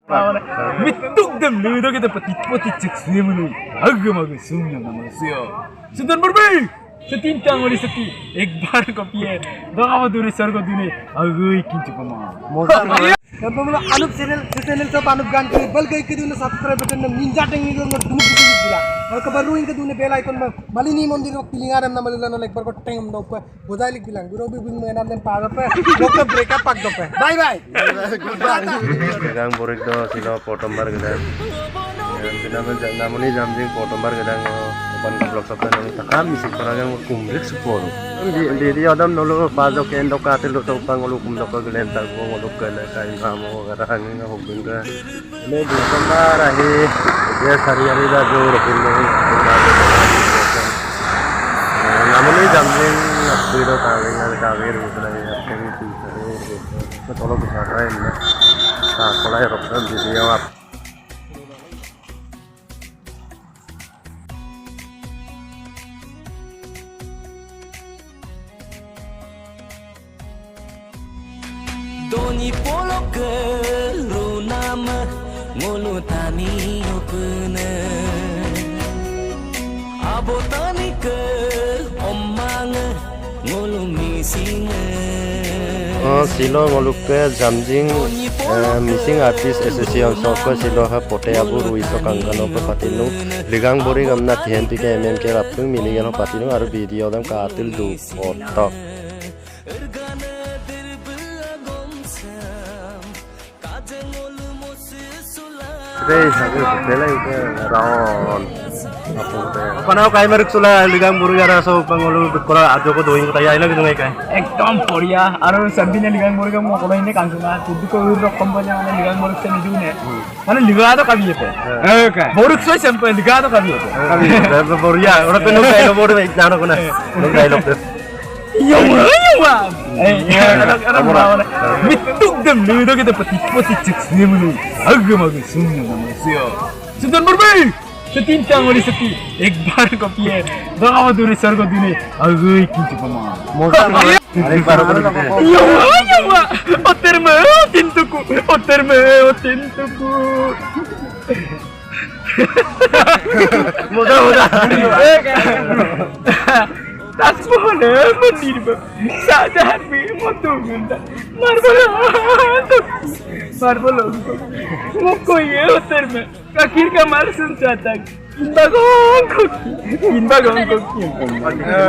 Mitugdam ludo kita peti cek semenu agam sumnya namasya. Sudah berbalik. Setintang oleh seti, ekbar kopiye. Doa duri sargo duni agui kincu pama. Kalau mana Anup channel so Anup gan ke bal gay ke dune subscribe button na ninja teng ni dun dumuk dumuk bila. Kalau kabar ruin ke dune bell icon ma malini mondir ko pilingaram na malila na like bar ko teng no ko bodai lik bilang guro bi bing menam den paga pe dokter break up pak dope. Bye bye. Gang borik do sino potombar gedang. Kita namuni jamjing potombar gedang open blog sabda nang takam misi paragang kumrek sepor. Di adam nolo pazo ken do katil do topang ulu kum do ko gelen tag ko ulu kana kai mamo garahan nga hubung ka. Ne di sambara he dia sari-ari da jo rupin do. Namuni jamjing apiro tawing al kawir usra ya kemi tu sare. Tolo bisa kain na. Ta kolai rokam di dia ap. Doni polo ke runama ngolu tani opene abotani ke omang ngolu missing silo ngoluke jamjing missing artist association soko silo ha pote abu ruiso kangano pe patinu ligang bori gamna thienti ke mmk rapung miligano patinu aru video dam katil du foto Dei sagu belai ke raon apa teh panau kai merek sula ligang buru gara so pangolu kola ajo ko doing ta yaila gitu kai Ekdom Korea. Aru sabine ligang mori kamu kalau ini kangsuna tuh ko urok kompanya mana ligang mori sen june. Mana liga atau kabi itu? Oke. Boruk so sampai liga atau kabi itu? kabi buru ya orang penuh kai buru baik nano kuna nung dialog tuh Yung ada mana? Mitugdam ludo kita peti cek semenu agam sumnya namasya. Sudah berbalik. Setintang oleh seti, ekbar kopiye. Doa duri sargo duni agui kincu pama. Ari baru begitu Yung oterme otintuku. mudah Tak boleh menirba. Sadar bi motugunda. Marbolo. Mokoye oterme. Kakir kamar suncatak. Inbagong koki.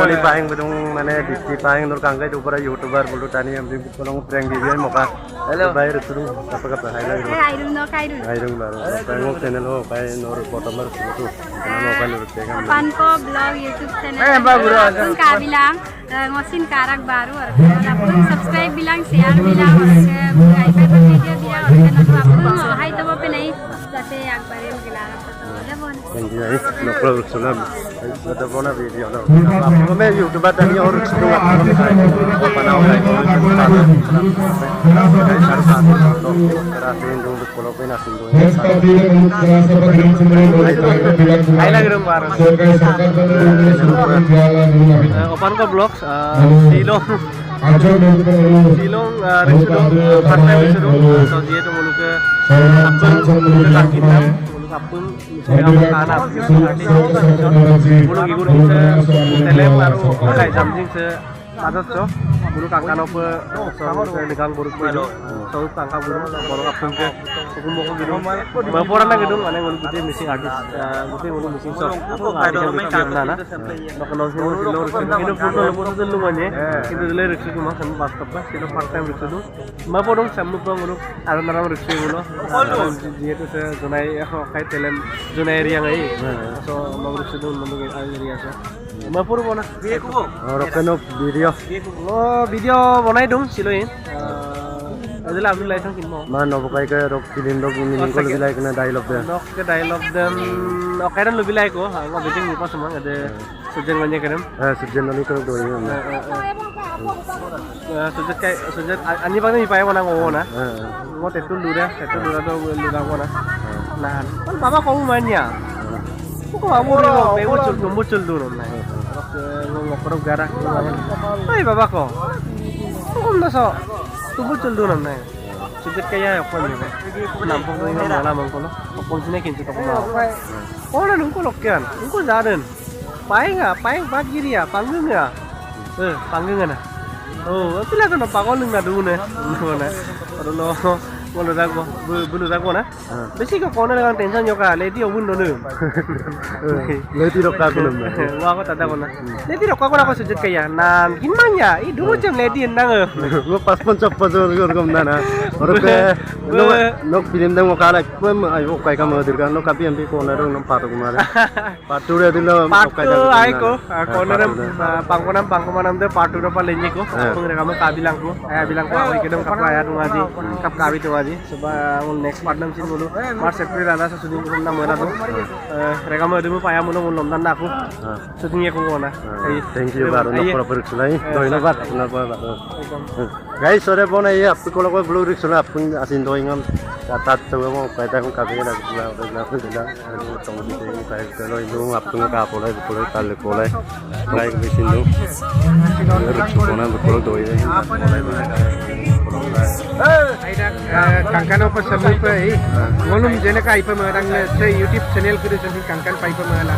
Moni paing bedung mana di paing nur kangkai upara youtuber bulu tani yang di kolong prank video moka hello bayar suruh apa kata hairung baru paing channel ho paing nur potomar itu nama kan nur tekan Panko blog YouTube channel apun ka bilang ngosin karak baru apun subscribe bilang share bilang hai pe video bilang apun hai to pe nahi jate akbare bilang ini nopro sulam ada bona video no apa me youtuber tani orang suruh apa nama Opan ko vlogs Silong resudong partai resudong so dia tu mulu ke apun anak mulu gigur telem baru kai jamjing se adat so mulu kangkano pe so ligang buruk mulu so kangkang buruk baru apun ke hukum hukum gitu baporan na gedung ane mulu gede missing artist gede mulu missing so ada yang bikin nana makanya silo itu foto lepas itu lu mana itu dulu reksi cuma kan bastap lah silo part time reksi tu baporong samlu pro mulu ada nama reksi mulu dia tu se zonai kai talent zonai area ngai so mau reksi tu mulu area so Mapur bona Rokano video video bonai dong siloin adalah ambil lainkin mo mana bukai ke rok film dog ini ko lebih like na dialog dia nok ke dialog dan okay ran lebih like ko nggak beting ni pas semang ada sujen banyak kan sujen ni ko do ini sujen ani bang ni pai wana ngo na ngo tetul dura do lura ko na nah kan baba ko manya ko amuro be muncul dulu nah ngokrok garak ay baba ko kung naso tungkol dulu na sujud kaya apa nih Pak? Nampung tuh ini malah mangkolo. Popon sini kinci toko mau. Oh lah nunggu lokian, nunggu jalan. Paeng pagi dia, panggung ya. Panggung na. Oh, itu lah kan panggung nggak dulu nih, mana? Kalau Bulu jago na. Besi ko kono lang tension yo ka, leti obun no no. Leti ro ka ko na. Wa ko tada ko na. Leti ro ka ko na ko sujud kaya nan kinman ya. I dulu jam leti endang. Gua pas pencapaian orang mana, orang ke nok film deng wakala, ayo kai kamu dirkan nok kapi ambil kono orang patu kemarin. Patu dia dulu. Patu ay ko, kono ram pangkumanam de patu ro pa lenye ko. Pengre kamu kabilang ko, bilang ko ako ikedom kapaya tungaji, kap kabi tungaji. Coba next partner sih dulu. Mars April ada syuting ko na muna to. Reka mo demo paya mo nung lomdan na ako. Syuting ko na. Thank you baru nok proper sulai. Doi na bat, na bat. Guys, sore bona ye apko ko ko blue rik sula apun asin doi ngam. Tatat to mo paita ko kabi na gula gula. Tong di ko kai ko lu apun ka polai polai kal polai. Polai bisin do. Rik sula ko doi. Kankan apa semua pe, ngolum jenak ay pe merang le se YouTube channel kiri sendiri kankan pai pe merala.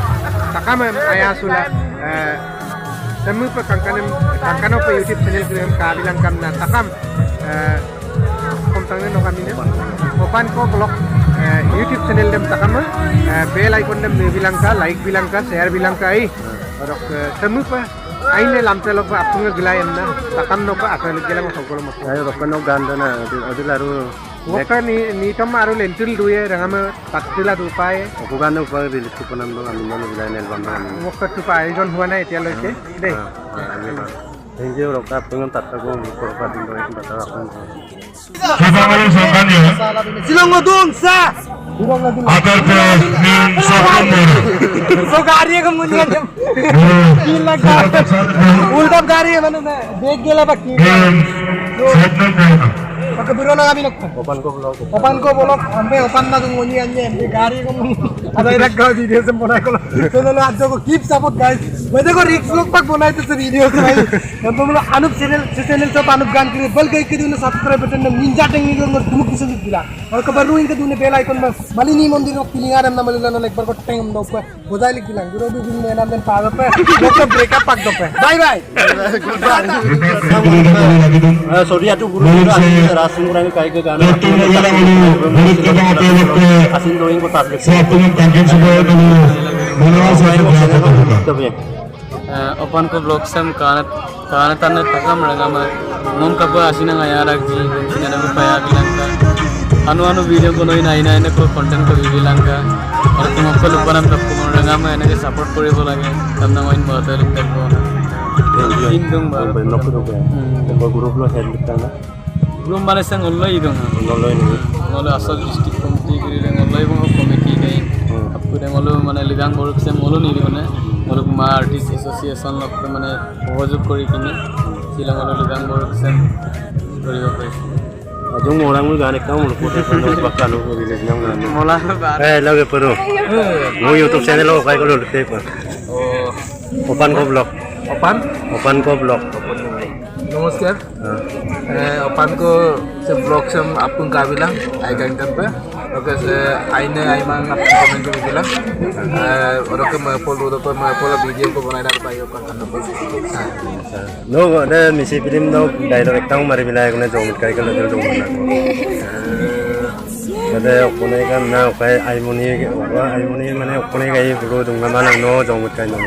Takam ayah sula semua pe kankan apa YouTube channel kiri kabilang kam na takam komtangnya no kami ne. Opan ko blog YouTube channel dem takam bell icon dem bilang ka, like bilang ka, share bilang ka ay. Orok semua pe aine lamte lok apung gilayan na takam no pa asal gilang mo sokolo mo. Ayo rokkan no ganda na, adu laru. Waktu ni tom aru lentil duye rangam patila dupai. Aku kan no pa bilis ko panam dong amin no gilayan elbam dong. Waktu dupai jon huana itu yang lagi deh. Thank you rokka apung tatta ko ko pa din do itu tatta apung. Kasama ng sangkanyo. Silang ngodong sa. Agar ke ning sabon mo. So गाड़ी का मुझे जब किला का उल्टा गाड़ी है मैंने देख गया बाकी pakai biro na kami nagpo. Opan ko bolok, ampe opan na dung ngunyi anye, ampe gari ko ada irak gaw video se bonai ko. So lolo ajo ko keep support guys. Wede ko Rix Vlog pak bonai to video se bhai. हम तो मतलब अनुप चैनल से अनुप गान के बल गई के दूने सब्सक्राइब बटन में निंजा टेक्निक को धुमुक से दिला और खबर रू इनके दूने बेल आइकन में मालिनी मंदिर को क्लिंग आरम ना मलिला ना एक बार को टेंग हम दोपे बोझाई लिख दिला गुरु भी दिन में नाम देन पाग पे लोग तो ब्रेकअप पाग दोपे bye bye Sorry atu guru rasim kurang kai ke gana. Asin doing ko tas. Opan ko blog sam kana tanah takam ragama ngom ka ba asina ngaya ragji sina na paya bilangka anu video ko noy nai ko content ko bilang ka aur tum ko lupanam tapko ragama ene ke support koribo lage tamna moin bahata likta ko indung ba Nok ko ba. Ko guru lo head likta na. belum male sang ollai idong Ngoloy ni. ngolo asal district committee kiri le ngolai bang committee kai apure ngolo mane ligang borok sem ngolo ni done ngolo ma artist association lok mane সহযোগ কৰি কিনে Shillong ngolo ligang borok sem কৰিব পাৰিছে Ajung orang mu gane kamu lo kote kono bakalo ko release nang ngane. mola bar Lage pero. Mo YouTube channel lo kai ko lo likte ko. Opan ko blog. Opan ko blog. नमस्कार अपन को से ब्लॉग से आपको का बिlang आई कंटेंट पे ओके से आईने आई मांग आपको कमेंट को बिlang और ओके मैं फॉलो तो मैं फॉलो वीडियो को बनाना पाई ओके करना No ada misi film no dialog ektang mari bilai ko na jong kai ko lo jong na. Ada okone kan na kai aimoni mane okone kai bulu dong na mana no jong kai no.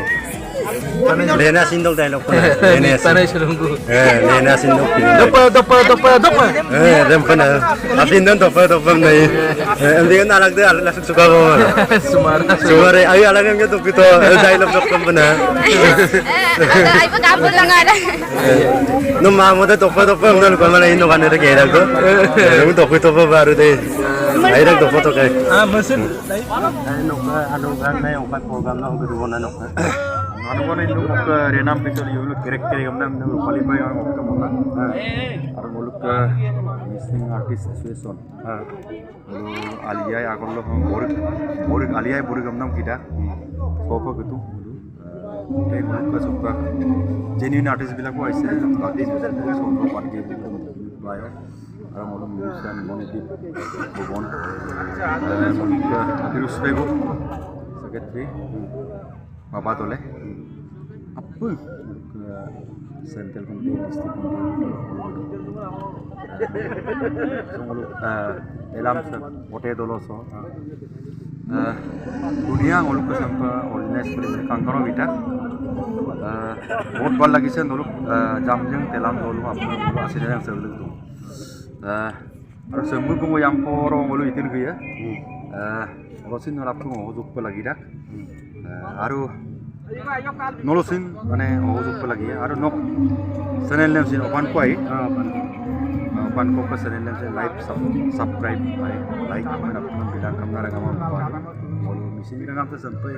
Lena sindok dialog ko na. tanay serunggu Lena sindok film. dopa Rempana. Apin don topa na. Hindi kan alag de alag suka ko. Sumare ay alag ang to kito dialog dok ko na. Ay pagkapon lang nga lang. No mamo de topa no ko mala ino kan de kera ko. Yung topa baru de. Ay rag topa to kay. mesin Ano kan na yung program na ko na no. Anuan itu ke renam pisau itu kira-kira gambar itu qualify orang untuk kemudian. Orang muluk ke missing artist association. Lalu Alia ya kalau borik Alia borik gambar kita. Sofa gitu. Tapi muluk ke sofa genuine artist bila ko aise artist bisa sofa party bayo. orang orang musician monedit bobon muluk virus bego secretary bapak tole apa ke sentel kunti isti kunti muluk elam se ote dolo so dunia muluk sampai ordinary seperti kantono vita बहुत बार लगी से नोलुक जामजों तेलाम नोलु आपको आसिरे yang sebelum itu harus sembuh bungo yang porong nolu itin gaya rosin nolap tuh ngozuk pelagi dak aru nolosin ane ngozuk pelagi ya aru nok channel name sin opan koi opan ko ke channel name sin subscribe like mana pun bilang kamera gamam misi bilang apa sampai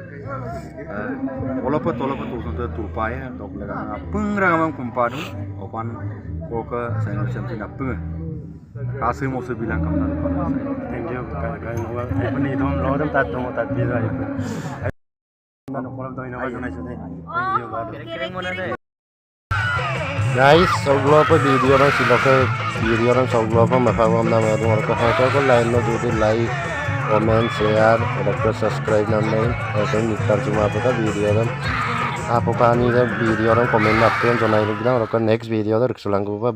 walaupun tuh untuk tupai dok lega pengragam kumpadu opan koke channel sampai napeng kasih mau bilang kamu thank you guys ibu nih dong lo dem tat dong tat bisa ibu mana kolam dong ini apa thank you guys soglo apa video orang silakan video orang soglo apa mafawam nama orang ko lain lo dulu like comment share dan subscribe namanya dan nikar cuma apa video orang apa kan ini video orang komen apa yang zonai bilang orang next video orang kesulang